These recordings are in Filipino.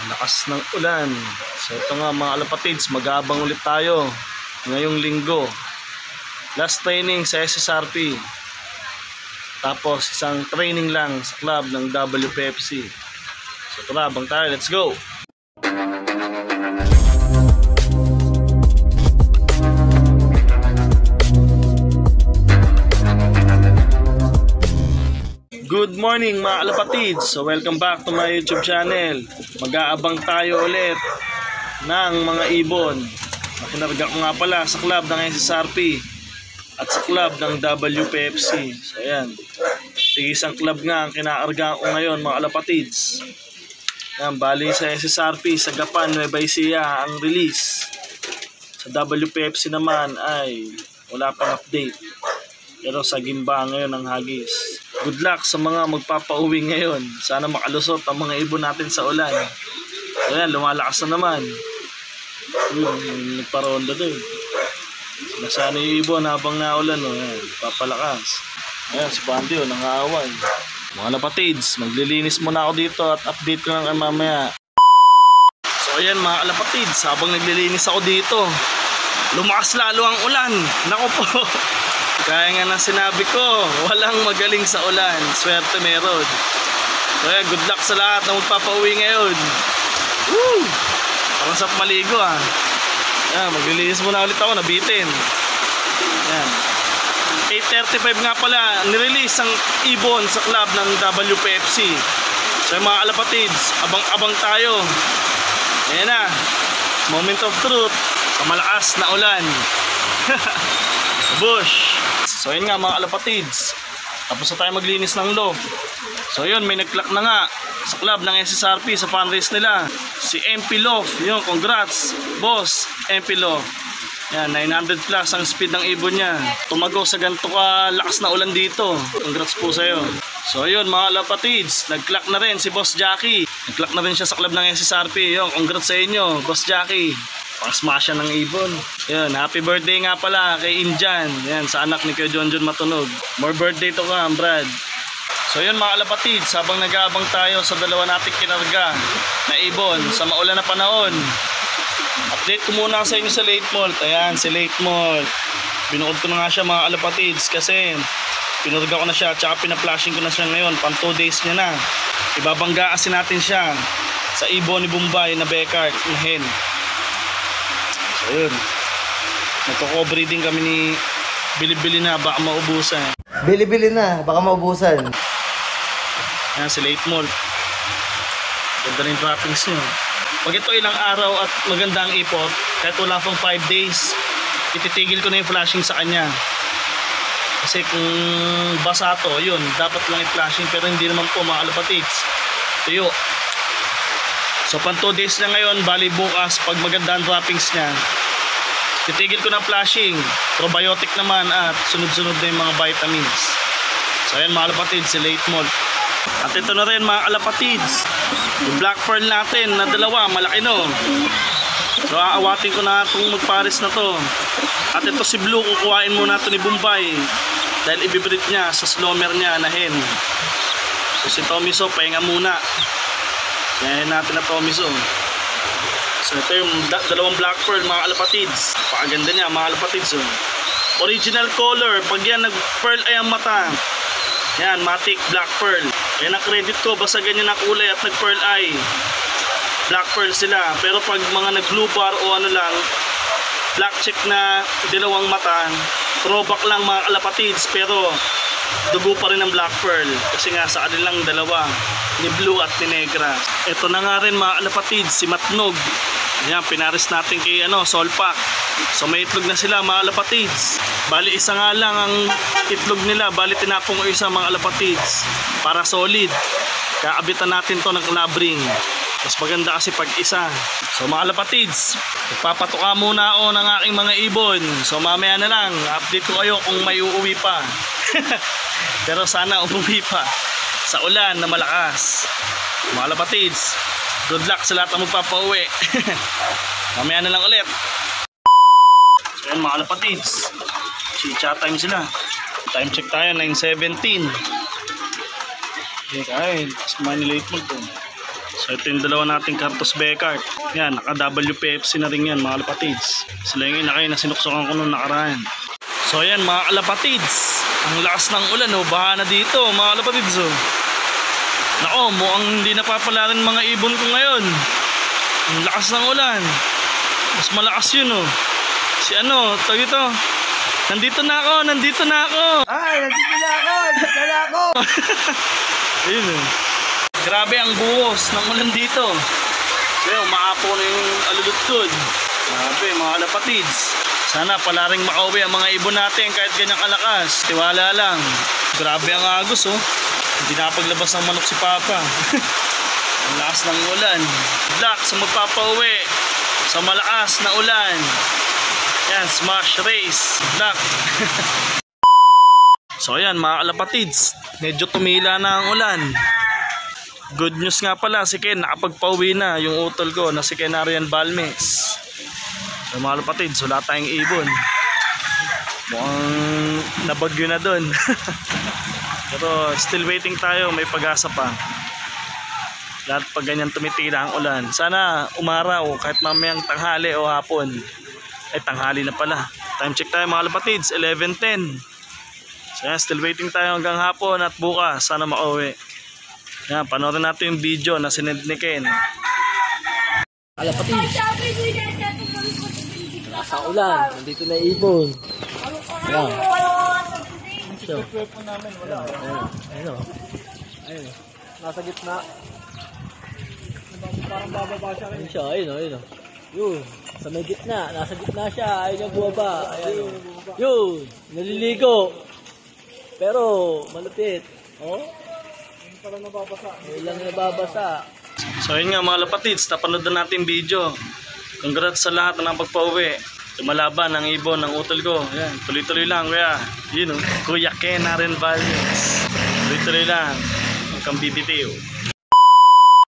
Lakas ng ulan. So ito nga mga kalapatids, mag-aabang ulit tayo ngayong linggo. Last training sa SSRP. Tapos isang training lang sa club ng WPFC. So tara, abang tayo. Let's go! Good morning mga kalapatids. So welcome back to my YouTube channel. Mag-aabang tayo ulit ng mga ibon. Makinarga ko nga pala sa club ng SSRP at sa club ng WPFC. So ayan, isang club nga ang kinaarga ko ngayon mga kalapatids. Ayan, bali sa SSRP sa Gapan, Nueva Ecija ang release. Sa WPFC naman ay wala pang update. Pero sa Gimba ngayon ang hagis. Good luck sa mga magpapauwi ngayon. Sana makalusot ang mga ibon natin sa ulan. Ayan, lumalakas na naman. Nagparonda doon. Nasana yung ibon habang naulan. Ayan, papalakas. Ayan, si Bandy nangaaway. Mga kalapatids, maglilinis muna ako dito at update ko lang mamaya. So ayan mga kalapatids, habang naglilinis ako dito, lumakas lalo ang ulan. Nako po. Kaya nga na sinabi ko, walang magaling sa ulan. Swerte meron. Kaya good luck sa lahat na magpapauwi ngayon. Woo! Parang sap maligo ah. Ayan, maglilinis muna ulit ako, nabitin. Ayan. 8:35 nga pala, nirelease ang ibon sa club ng WPFC. So mga kalapatids, abang-abang tayo. Ayan na, moment of truth, kamalakas na ulan. Bush. So yun nga mga kalapatids, tapos na tayo maglinis ng loob. So yun, may nag-clock na nga sa club ng SSRP sa fundraise nila, si MP Love. Yun, congrats boss MP Love. Yan, 900 plus ang speed ng ibon niya. Tumago sa ganito ka lakas na ulan dito. Congrats po sa'yo. So yun mga kalapatids, nag-clock na rin si Boss Jackie. Nag-clock na rin siya sa club ng SSRP. Yun, congrats sa inyo Boss Jackie. Pasmasya ng ibon. Yan, happy birthday nga pala kay Injan. Yan, sa anak ni Kuya Jonjon Matunog. More birthday to ka, Brad. So yun mga kalapatids, habang nag-aabang tayo sa dalawa nating kinarga na ibon sa maulan na panahon, update ko muna sa inyo sa Late Malt. Ayan, si Late Malt. Binuod ko na nga siya mga kalapatids kasi pinurga ko na siya, tsaka pina-flashing ko na siya ngayon. Pang 2 days niya na. Ibabanggaan natin siya sa ibon ni Bombay na Becart na hen. So yun, nagko-co-breeding kami ni Bili-bili na, baka maubusan. Bili-bili na, baka maubusan. Ayan, si Late Malt. Ganda rin droppings nyo. Pag ito ilang araw at maganda ang ipot, kahit wala pang 5 days, ititigil ko na yung flashing sa kanya. Kasi kung basa to, yun, dapat lang i-flashing, pero hindi naman po mga kalapatids. Tuyo. So pang 2 days na ngayon, bali bukas, pag maganda ang droppings niya, titigil ko na flashing, probiotic naman at sunod-sunod na yung mga vitamins. So ayan mga kalapatids, si Late Malt. At ito na rin mga kalapatids, yung black pearl natin na dalawa, malaki no. So aawatin ko na itong magpares na to. At ito si Blue, kukuhain muna ito ni Bombay dahil ibibreed niya sa slomer niya na hen. So si Tomiso, pahinga muna. Kaya natin na Tomiso. So ito yung dalawang black pearl mga kalapatids. Pakaganda niya mga kalapatids. Original color, pag yan nag-pearl ay ang mata. Yan, matic black pearl. Kaya na credit ko, basta ganyan ang kulay at nag-pearl eye, black pearl sila. Pero pag mga nag-blue bar o ano lang, black check na dalawang mata, throwback lang mga kalapatids, pero dugo pa rin ang black pearl. Kasi nga sa kanilang dalawa, ni blue at ni negra. Ito na nga rin mga kalapatids, si Matnog. Ayan, pinaris natin kay Solpak. So may itlog na sila mga kalapatids. Bali isa nga lang ang itlog nila. Bali tinapong ko isa mga kalapatids para solid. Kaabitan natin to ng labring. Mas maganda kasi pag isa. So mga kalapatids, magpapatuka muna ako ng aking mga ibon. So mamaya na lang, update ko kayo kung may uuwi pa. Pero sana umuwi pa sa ulan na malakas. Mga kalapatids, good luck sa lahat na magpapauwi. Mamaya na lang ulit. So yan mga kalapatids, chicha time sila. Time check tayo, 9:17. Okay, kain. Mas manilate mo to. So ito yung dalawa nating Cartos Becart. Yan, naka-WPFC na rin yan mga kalapatids. Sila yung inakay na sinuksukan ko nung nakaraan. So ayan mga kalapatids, ang lakas ng ulan oh, baha na dito mga kalapatids oh. Nako, mukhang hindi napapala rin mga ibon ko ngayon. Ang lakas ng ulan. Mas malakas yun oh. Si ano, tawag ito. Nandito na ako. Ay, nandito na ako. Ayun oh. Grabe ang buhos ng ulan dito. Kaya umaapo na yung alulutod. Grabe mga kalapatids. Sana pala ring makauwi ang mga ibon natin kahit ganyang kalakas. Tiwala lang. Grabe ang agos oh. Hindi nakapaglabas ng manok si Papa. Ang lakas ng ulan. Black sa magpapauwi sa malakas na ulan. Yan, smash race. Black. So ayan mga kalapatids, medyo tumila na ang ulan. Good news nga pala, si Ken nakapagpauwi na yung utol ko na si Ken Arian Balmes. So mga kalapatids, wala tayong ibon. Mukhang nabagyo na dun. Pero still waiting tayo, may pag-asa pa. Lahat pag ganyan tumitila ang ulan. Sana umaraw kahit mamayang tanghali o hapon. Ay tanghali na pala. Time check tayo mga kalapatids, 11:10. So yan, still waiting tayo hanggang hapon at bukas sana makauwi. Yan, panoorin natin yung video na sinend ni Ken. Kalapatids. Sa ulan, nandito na ibon. Ayan. So, ayun. Nasa gitna. Parang bababa siya. Ayun siya, ayun. Yun, sa may gitna, nasa gitna siya, ayun yung bumaba. Ayun. Yun, naliligo. Pero, malupit. Oh? Ayun pala nababasa. Ayun lang nababasa. So yun nga mga kalapatids, napanood na natin video. Congrats sa lahat na pagpauwi. Lumalaban ang ibon ng utol ko. Ayan, tuloy-tuloy lang kuya. Yun o, Kuya Ken Arian Balmes. Tuloy-tuloy lang. Huwag kang bibitiw.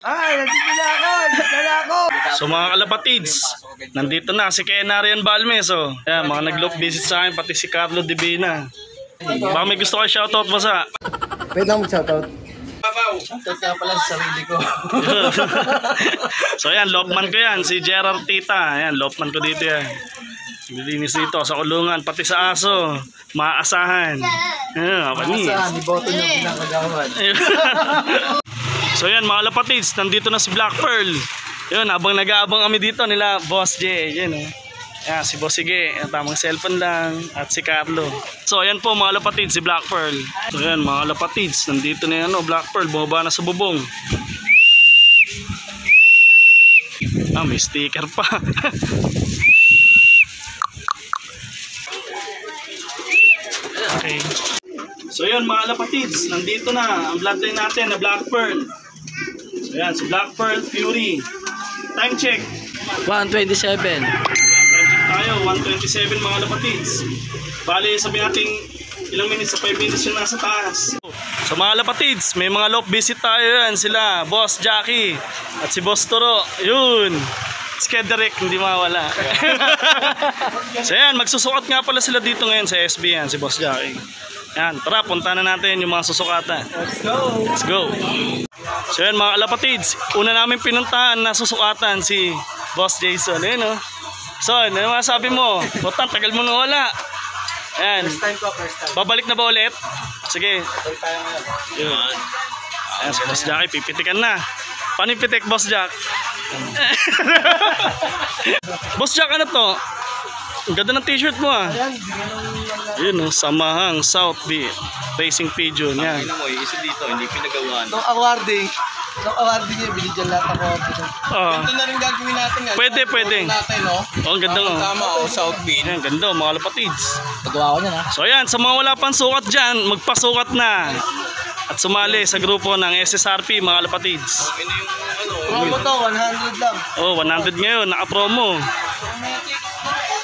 Ay, nandito na ako. So mga kalapatids, nandito na si Ken Arian Balmes oh. Ayan, mga nag-loop visit sa akin, pati si Carlo Divina. Baka may gusto kayo shoutout mo sa? Pwede lang mag-shoutout. Shoutout ka pala sa sarili ko. So ayan, lopman ko yan, si Gerard Tita. Ayan, lopman ko dito yan. Nilinis dito sa kulungan, pati sa aso. Maaasahan. Ayan, panis. Maasahan, iboto niyo pinakagawan. So yan mga kalapatids, nandito na si Black Pearl. Yun, habang nag-aabang kami dito nila Boss J. Yun o. Ayan, si Boss Sige, tamang cellphone lang. At si Carlo. So ayan po mga kalapatids, si Black Pearl. So ayan mga kalapatids, nandito na yan Black Pearl, bumaba na sa bubong. Ah, may sticker pa. Okay. So yun mga kalapatids, nandito na ang bloodline natin na Black Pearl. So yan, si Black Pearl Fury. Time check. 127. Ayan, time check tayo, 1:27 mga kalapatids. Bali, sabi natin ilang minutes sa 5 minutes yung nasa taas. So mga kalapatids, may mga loop visit tayo yan. Sila, Boss Jackie at si Boss Turo. Yun. Skederick, hindi mawala. So yan, magsusukat nga pala sila dito ngayon sa SB yan, si Boss Jackie. Yan, tara, punta na natin yung mga susukatan. Let's go. So yan mga kalapatids, una namin pinuntahan na susukatan si Boss Jason. Ayun o. So, ano yung masabi mo? Butang, tagal mo na wala. Ayan. First time. Babalik na ba ulit? Sige. Tuloy tayo ngayon. Yun. Ayan, si Boss Jack, pipitikan na. Paano yung pitik, Boss Jack? Boss Jack, ano to? Ang ganda ng t-shirt mo ah. Yun, Samahang South Beach Racing Pigeon. Yan. Tingnan mo, isa dito, hindi pinagawan. Nung awarding niya, binigyan lahat ako. Oh. Ito na rin gagawin natin. Pwede. Natin, no? Oh, ang ganda oh. Tama, South Beach. Ayan, ganda mga kalapatids. Pagawa ko na. So ayan, sa mga wala pang sukat dyan, magpasukat na. At sumali sa grupo ng SSRP mga kalapatids. Ano yung, Promo to, 100 lang. Oh, 100 ngayon, naka-promo.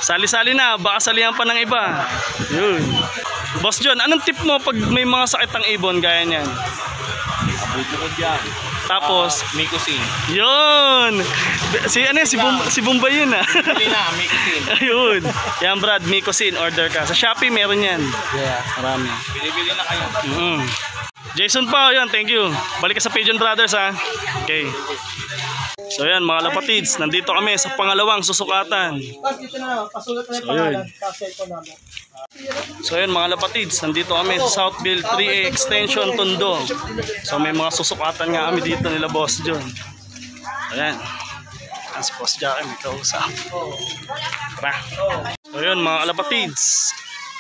Sali-sali na, baka salihan pa ng iba. Yun. Boss John, anong tip mo pag may mga sakit ang ibon gaya niyan? dito ko dyan. Tapos, Mikusin. yun! Si Bombay yun ah. Hindi na, Mikusin. Ayun. Yan Brad, Mikusin, order ka. Sa Shopee meron yan. Yeah. Marami. Bili-bili na kayo. Jason pa, yun, thank you. Balik ka sa Pigeon Brothers ha. Okay. So yan mga lapatids, nandito kami sa pangalawang susukatan. Boss, dito na. Pasulat na yung So, pangalan. Kasi ito namin. So yan mga lapatids, nandito kami sa Southville 3A Extension Tondo. So may mga susukatan nga kami dito nila Boss John. Ayan. Ayan si Boss Jackie, may kausap. Tara. So yun mga lapatids.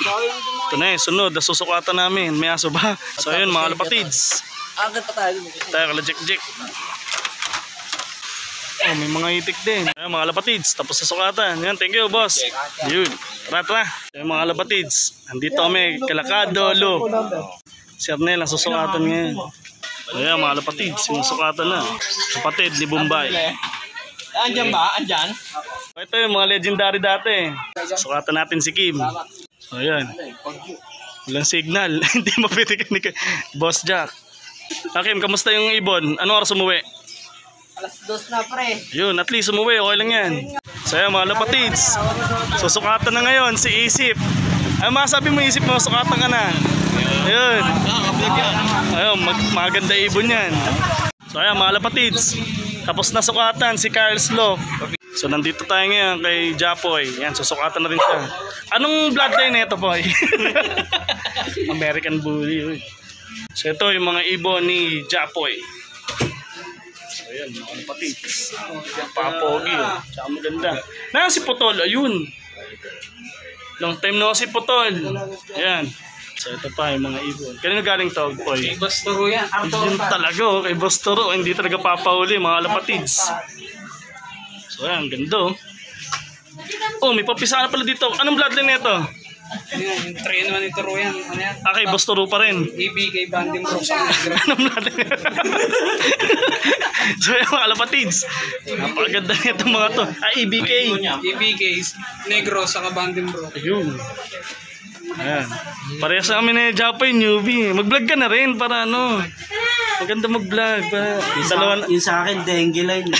Ito na sunod, nasusukatan namin. May aso ba? So yun mga lapatids. Agad pa tayo. Tayo kala Jack. Oh, may mga itik din. Ayan mga lapatids, tapos sa sukatan. Yan, thank you boss. Yun. Tara. Ayan mga lapatids. Andito kami, Kalakado, Lo. Si Arnel, ang susukatan ngayon. Ayan mga lapatids, sinusukatan na. Kapatid ni Bombay. Andyan ba? Andyan? Ito yung mga legendary dati. Sukatan natin si Kim. So ayan. Walang signal. Hindi mapitikan ni Boss Jack. Kim, kamusta yung ibon? Anong oras umuwi? Alas 2 na pre. Yun, at least umuwi. Okay lang yan. So ayan mga lapatids. Susukatan na ngayon si Isip. Ay masabi mo Isip mo, sukatan ka na. Ayun. Ayun, maganda ibon yan. So ayan mga lapatids. Tapos na sukatan si Carl Slow. So nandito tayo ngayon kay Japoy. Yan, susukatan na rin siya. Anong bloodline nito Boy? American Bully. So ito yung mga ibon ni Japoy. So ayan, mga lapatids. Papogi. Tsaka maganda. Na si Putol, ayun. Long time no si Putol. Ayan. So ito pa yung mga ibon. Kanino galing to, Boy? Kay Boss Turo yan. Yun talaga, kay Boss Turo. Hindi talaga papahuli, mga lapatids. So ayan, ganda. Oh, may papisa na pala dito. Anong bloodline nito? Yung train naman ni Turo yan. Ano yan? Kay Boss Turo pa rin. Ibigay banding bro sa Anong bloodline? So ayan, mga lapatids. Napakaganda nito mga to. EBK. Ibigay negro sa kabanding bro. Ayun. Ayan. Parehas sa kami na Japoy, newbie. Mag-vlog ka na rin para ano. Maganda mag-vlog. Yung sa akin, dengue line.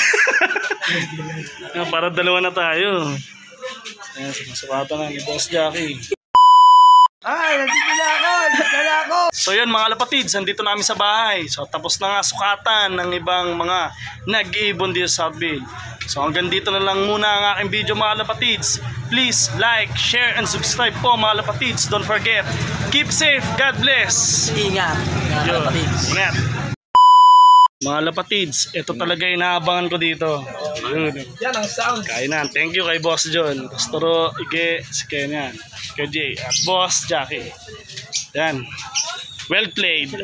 Para dalawa na tayo. Ayan, sumasukatan na ni Boss Jackie. Ay, nandito na ako. So yun mga lapatids, nandito namin sa bahay. So tapos na nga sukatan ng ibang mga nag-iibon dito sa Southville. So hanggang dito na lang muna ang aking video mga lapatids. Please like, share, and subscribe po mga lapatids. Don't forget, keep safe, God bless. Ingat. Yun, ingat. Mga lapatids, ito talaga inaabangan ko dito. Yun. Yan ang sound. Kainan. Thank you kay Boss John. Pastoro, Ige, si Kenyan, Kuya Jay, at Boss Jackie. Yan. Well played.